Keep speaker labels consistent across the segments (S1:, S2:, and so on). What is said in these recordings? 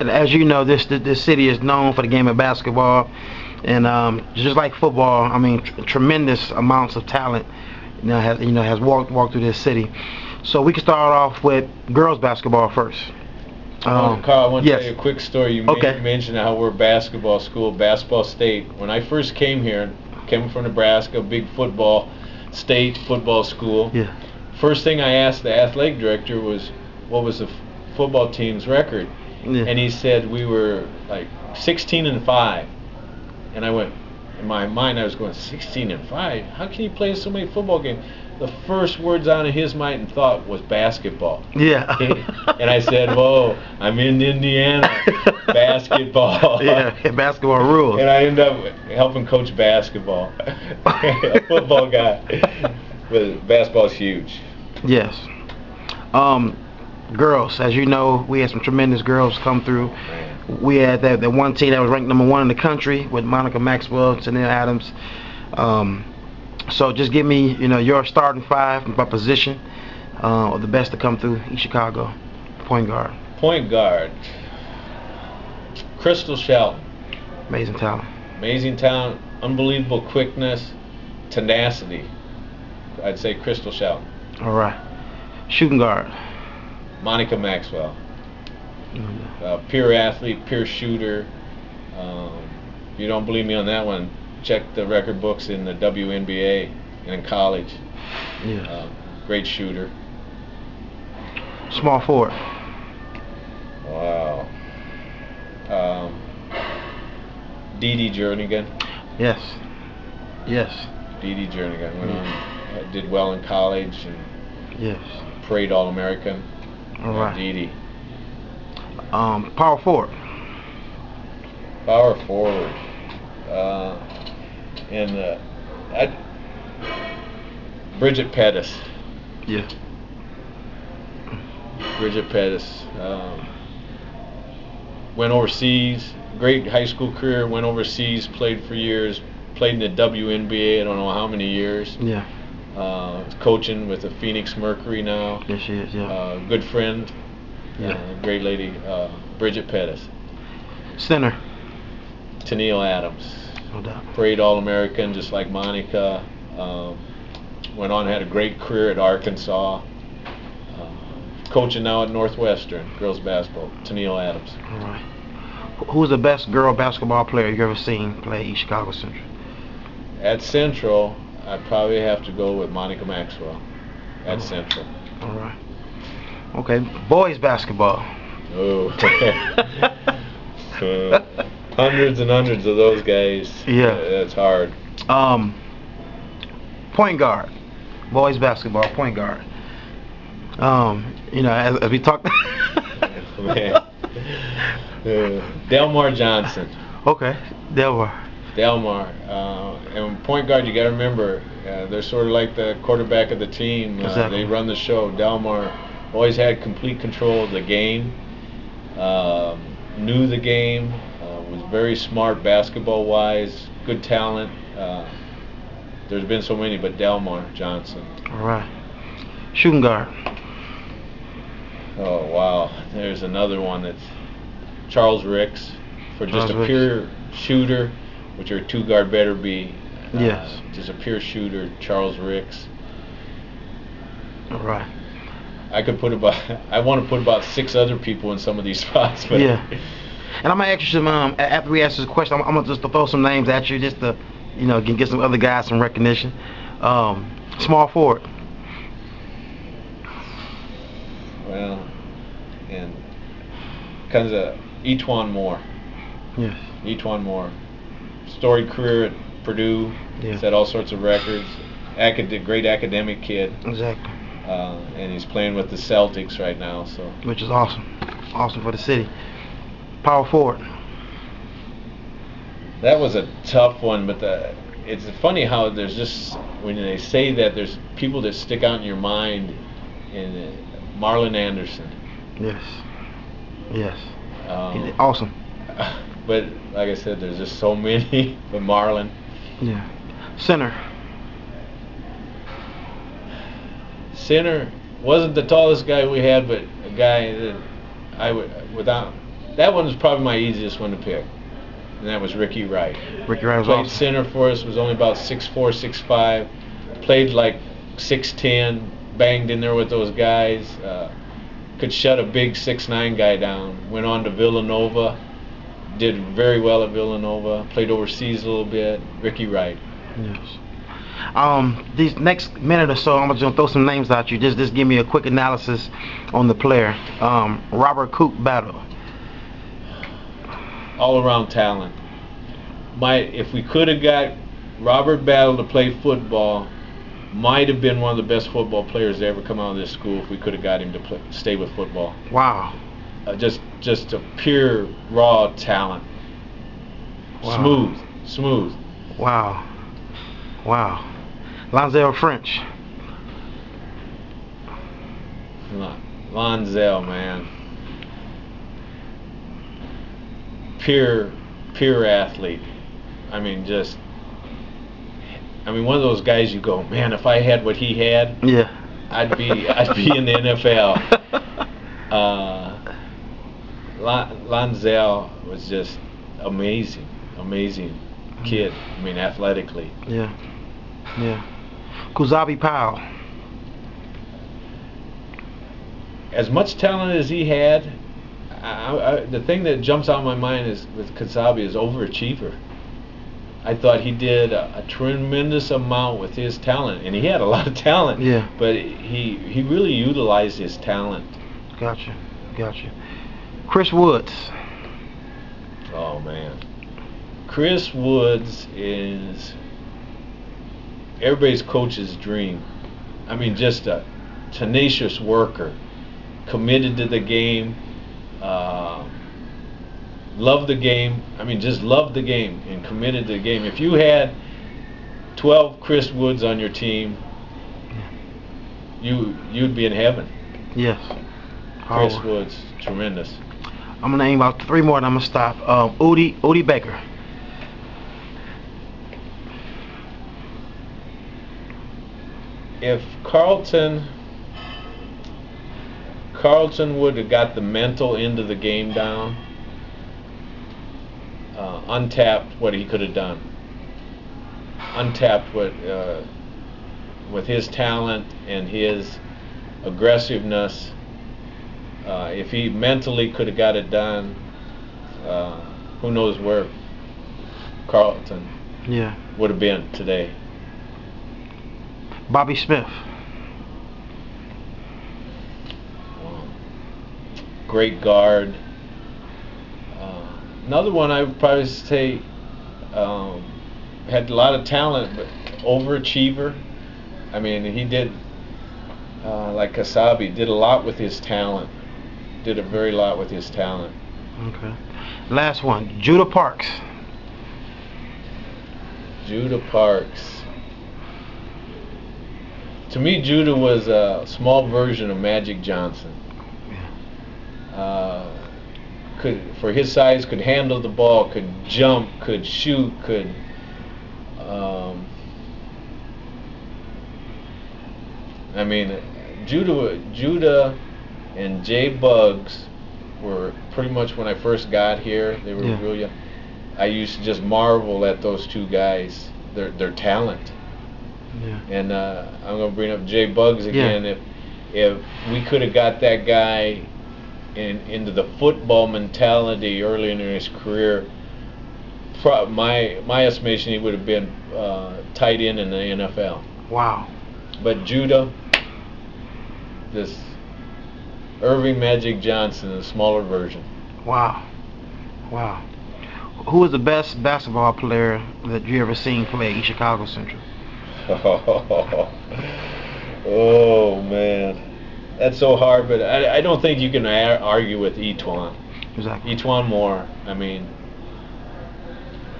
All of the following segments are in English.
S1: And as you know, this city is known for the game of basketball, and just like football, I mean, tremendous amounts of talent, has walked through this city. So we can start off with girls basketball first.
S2: Carl, I want to
S1: yes.
S2: tell you a quick story. You
S1: Okay.
S2: mentioned how we're basketball school, basketball state. When I first came here, came from Nebraska, big football state, football school.
S1: Yeah.
S2: First thing I asked the athletic director was, what was the football team's record?
S1: Yeah.
S2: And he said we were like 16-5. And I went, in my mind, I was going, 16-5? How can you play so many football games? The first words out of his mind and thought was basketball.
S1: Yeah.
S2: And I said, whoa, I'm in Indiana, basketball.
S1: Yeah, basketball rules.
S2: And I ended up helping coach basketball. A football guy. But basketball's huge.
S1: Yes. Girls, as you know, we had some tremendous girls come through.
S2: Man.
S1: We had that one team that was ranked #1 in the country with Monica Maxwell, Tennille Adams. So just give me, your starting five by position of the best to come through East Chicago. Point guard.
S2: Point guard. Crystal Shelton.
S1: Amazing talent.
S2: Amazing talent, unbelievable quickness, tenacity. I'd say Crystal Shelton.
S1: All right. Shooting guard.
S2: Monica Maxwell. Pure athlete, pure shooter. If you don't believe me on that one, check the record books in the WNBA and in college.
S1: Yeah.
S2: Great shooter.
S1: Small forward.
S2: Wow. Dee Dee Jernigan.
S1: Yes. Yes.
S2: Dee Dee Jernigan went on, did well in college and
S1: yes.
S2: Parade All-American.
S1: All right.
S2: Dee Dee.
S1: Power forward.
S2: Power forward. Bridget Pettis.
S1: Yeah.
S2: Bridget Pettis. Went overseas. Great high school career. Went overseas. Played for years. Played in the WNBA. I don't know how many years.
S1: Yeah.
S2: Coaching with the Phoenix Mercury now.
S1: Yes, she is. Yeah.
S2: Good friend.
S1: Yeah.
S2: Great lady. Bridget Pettis.
S1: Center.
S2: Tennille Adams.
S1: No doubt.
S2: Parade All-American, just like Monica. Went on, had a great career at Arkansas. Coaching now at Northwestern, girls basketball. Tennille Adams.
S1: All right. Who's the best girl basketball player you've ever seen play East Chicago Central?
S2: At Central, I'd probably have to go with Monica Maxwell. At Central.
S1: All right. Okay. Boys basketball.
S2: Oh. Hundreds and hundreds of those guys.
S1: Yeah.
S2: That's hard.
S1: Point guard. Boys basketball. Point guard. As we talked.
S2: Man. Delmar Johnson.
S1: Okay. Delmar.
S2: And point guard, you got to remember, they're sort of like the quarterback of the team.
S1: Exactly.
S2: They run the show. Delmar always had complete control of the game, knew the game, was very smart basketball-wise, good talent. There's been so many, but Delmar Johnson.
S1: All right. Shooting guard.
S2: Oh, wow. There's another one that's Charles Ricks. For just a pure shooter, which your two guard better be.
S1: Yes.
S2: Just a pure shooter, Charles Ricks.
S1: All right.
S2: I want to put about 6 other people in some of these spots. But
S1: yeah. And I'm gonna ask you some. After we ask this question, I'm gonna just throw some names at you, just to, get some other guys some recognition. Small forward.
S2: Well, and kind of Etwan Moore.
S1: Yes.
S2: Etwan Moore. Storied career at Purdue.
S1: Yeah.
S2: Set all sorts of records. Great academic kid.
S1: Exactly.
S2: And he's playing with the Celtics right now. So.
S1: Which is awesome. Awesome for the city. Power forward.
S2: That was a tough one, but it's funny how there's just, when they say that, there's people that stick out in your mind. And Marlon Anderson.
S1: Yes. Yes. He's awesome.
S2: But like I said, there's just so many. But Marlon.
S1: Yeah. Center.
S2: Center wasn't the tallest guy we had, but a guy that That one was probably my easiest one to pick, and that was Ricky Wright.
S1: Ricky Wright was
S2: Played
S1: awesome.
S2: center for us, was only about 6'4", 6'5", played like 6'10", banged in there with those guys, could shut a big 6'9" guy down. Went on to Villanova, did very well at Villanova, played overseas a little bit. Ricky Wright.
S1: Yes. These next minute or so, I'm just gonna throw some names at you. Just give me a quick analysis on the player. Robert Coop Battle.
S2: All-around talent. If we could have got Robert Battle to play football, might have been one of the best football players to ever come out of this school if we could have got him to stay with football.
S1: Wow.
S2: Just a pure raw talent.
S1: Wow.
S2: Smooth.
S1: Wow. Wow. Lonzel French.
S2: Lonzel, man. Pure athlete. I mean, one of those guys you go, man, if I had what he had,
S1: yeah,
S2: I'd be in the NFL. Lonzel was just amazing kid. I mean, athletically.
S1: Yeah. Kuzabi Powell.
S2: As much talent as he had, the thing that jumps out of my mind is with Kuzabi is overachiever. I thought he did a tremendous amount with his talent, and he had a lot of talent.
S1: Yeah.
S2: But he really utilized his talent.
S1: Gotcha. Chris Woods.
S2: Oh man, Chris Woods is everybody's coach's dream. I mean, just a tenacious worker, committed to the game. Loved the game. I mean, just loved the game and committed to the game. If you had 12 Chris Woods on your team, you'd be in heaven.
S1: Yes.
S2: Chris Woods, tremendous.
S1: I'm gonna name about 3 more and I'm gonna stop. Udi Baker.
S2: If Carlton would have got the mental end of the game down, untapped what he could have done. Untapped with his talent and his aggressiveness. If he mentally could have got it done, who knows where Carlton would have been today.
S1: Bobby Smith.
S2: Great guard. Another one I would probably say had a lot of talent, but overachiever. I mean, he did, like Kasabi, did a lot with his talent. Did a very lot with his talent.
S1: Okay. Last one, Judah Parks.
S2: Judah Parks. To me, Judah was a small version of Magic Johnson. For his size, could handle the ball, could jump, could shoot, could. I mean, Judah and Jay Bugs were pretty much when I first got here. They were real young. I used to just marvel at those two guys, their talent.
S1: Yeah.
S2: And I'm gonna bring up Jay Bugs again. Yeah. If we could have got that guy into the football mentality early in his career, my estimation, he would have been tight end in the NFL.
S1: Wow. But
S2: Judah, this Irving Magic Johnson, a smaller version.
S1: Wow. Who was the best basketball player that you ever seen play at Chicago Central?
S2: Oh man. That's so hard, but I don't think you can argue with Etuan.
S1: Exactly.
S2: Etuan Moore. I mean,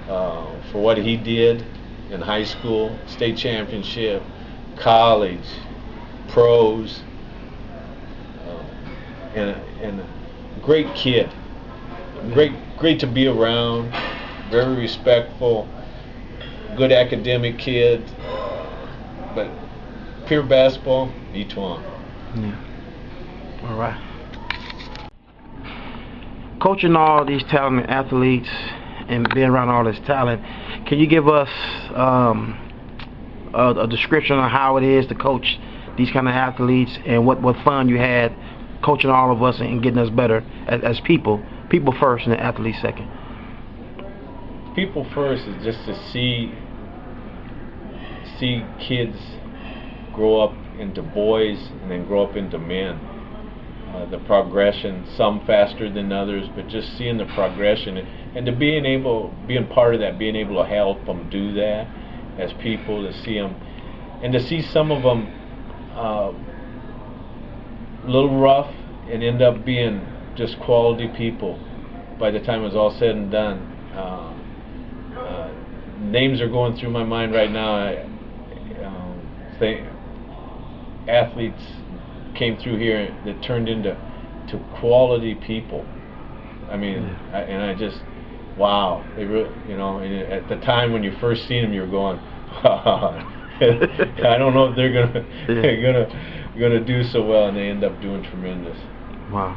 S2: for what he did in high school, state championship, college, pros, and a great kid. Great to be around. Very respectful. Good academic kid. But pure basketball, Etuan.
S1: Yeah. All right. coaching all these talented athletes and being around all this talent, can you give us a description of how it is to coach these kind of athletes and what fun you had coaching all of us and getting us better as people first and the athletes second?
S2: People first is just to see kids grow up into boys and then grow up into men. The progression, some faster than others, but just seeing the progression and to being part of that, being able to help them do that as people, to see them and to see some of them a little rough and end up being just quality people by the time it's all said and done. Names are going through my mind right now. Athletes came through here that turned into quality people. I mean, I just, wow. They really, at the time when you first seen them, you were going, I don't know if they're gonna do so well, and they end up doing tremendous.
S1: Wow.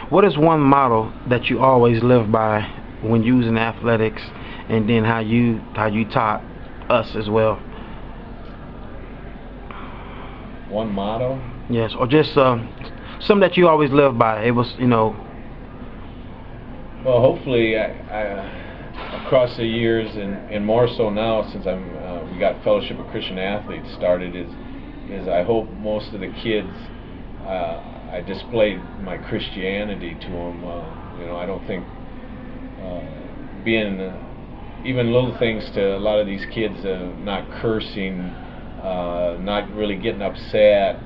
S1: What is one model that you always live by when using athletics, and then how you taught us as well?
S2: One motto?
S1: Yes, or just something that you always live by. It was,
S2: Well, hopefully, I across the years, and more so now since we got Fellowship of Christian Athletes started, is I hope most of the kids, I displayed my Christianity to them. I don't think being even little things to a lot of these kids, not cursing, not really getting upset,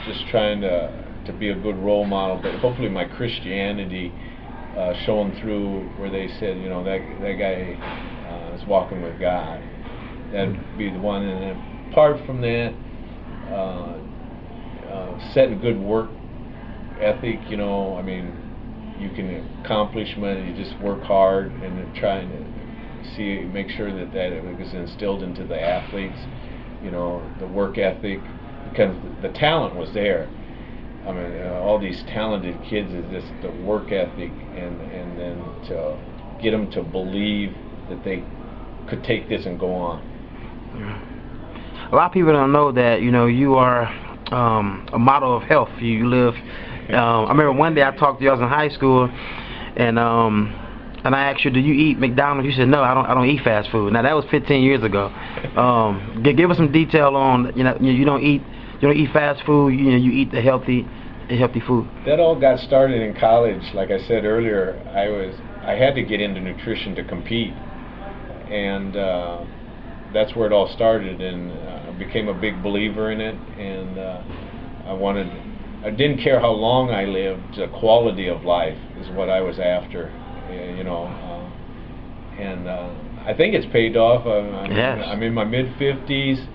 S2: just trying to be a good role model, but hopefully my Christianity showing through where they said, that guy is walking with God. That'd be the one. And then apart from that, setting good work ethic, I mean, you can accomplishment, you just work hard and trying to make sure that is instilled into the athletes, the work ethic, because the talent was there. I mean, all these talented kids, is just the work ethic, and then to get them to believe that they could take this and go on.
S1: A lot of people don't know that you are a model of health. You live. I remember one day I talked to you. I was in high school, and I asked you, "Do you eat McDonald's?" You said, "No, I don't eat fast food." Now that was 15 years ago. Give us some detail on you don't eat fast food. You eat the healthy food.
S2: That all got started in college. Like I said earlier, I had to get into nutrition to compete, and that's where it all started. And I became a big believer in it, and I didn't care how long I lived. The quality of life is what I was after, and I think it's paid off. I'm in my mid-50s.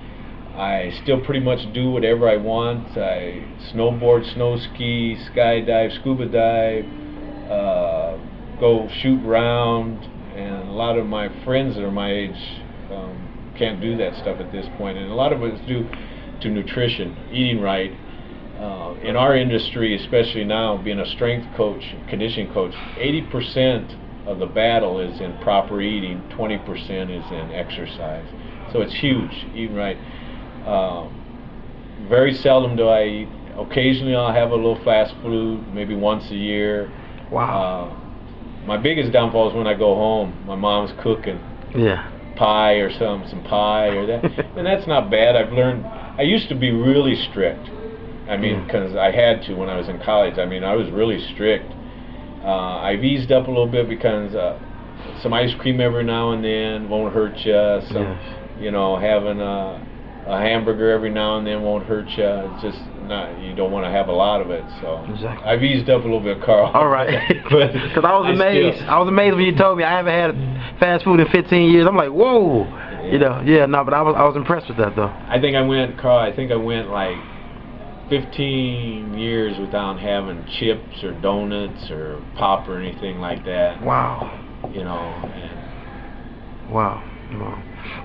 S2: I still pretty much do whatever I want. I snowboard, snow ski, skydive, scuba dive, go shoot round, and a lot of my friends that are my age can't do that stuff at this point, and a lot of it is due to nutrition, eating right. In our industry, especially now, being a strength coach, conditioning coach, 80% of the battle is in proper eating, 20% is in exercise. So it's huge, eating right. Very seldom do I eat. Occasionally I'll have a little fast food, maybe once a year.
S1: Wow.
S2: My biggest downfall is when I go home. My mom's cooking pie or some pie or that, and that's not bad. I've learned. I used to be really strict. I mean, because I had to when I was in college. I mean, I was really strict. I've eased up a little bit because some ice cream every now and then won't hurt you. Some, having a hamburger every now and then won't hurt you. It's just you don't want to have a lot of it. So
S1: exactly.
S2: I've eased up a little bit, Carl.
S1: All right. Because I was amazed. I was amazed when you told me I haven't had fast food in 15 years. I'm like, whoa. But I was impressed with that though.
S2: I think I went like 15 years without having chips or donuts or pop or anything like that.
S1: Wow.
S2: Wow.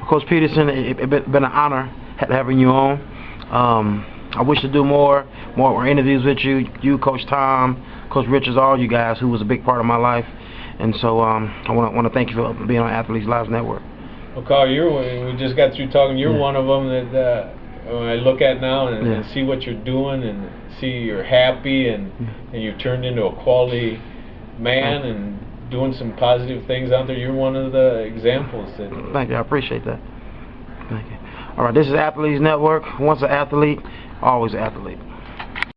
S1: Coach Peterson, it's been an honor having you on. I wish to do more interviews with you, Coach Tom, Coach Richards, all you guys who was a big part of my life. And so I want to thank you for being on Athletes Lives Network.
S2: Well, Carl, we just got through talking. You're one of them that when I look at now and see what you're doing and see you're happy and you've turned into a quality man and doing some positive things out there. You're one of the examples.
S1: Thank you. I appreciate that. Thank you. All right, this is Athletes Network. Once an athlete, always an athlete.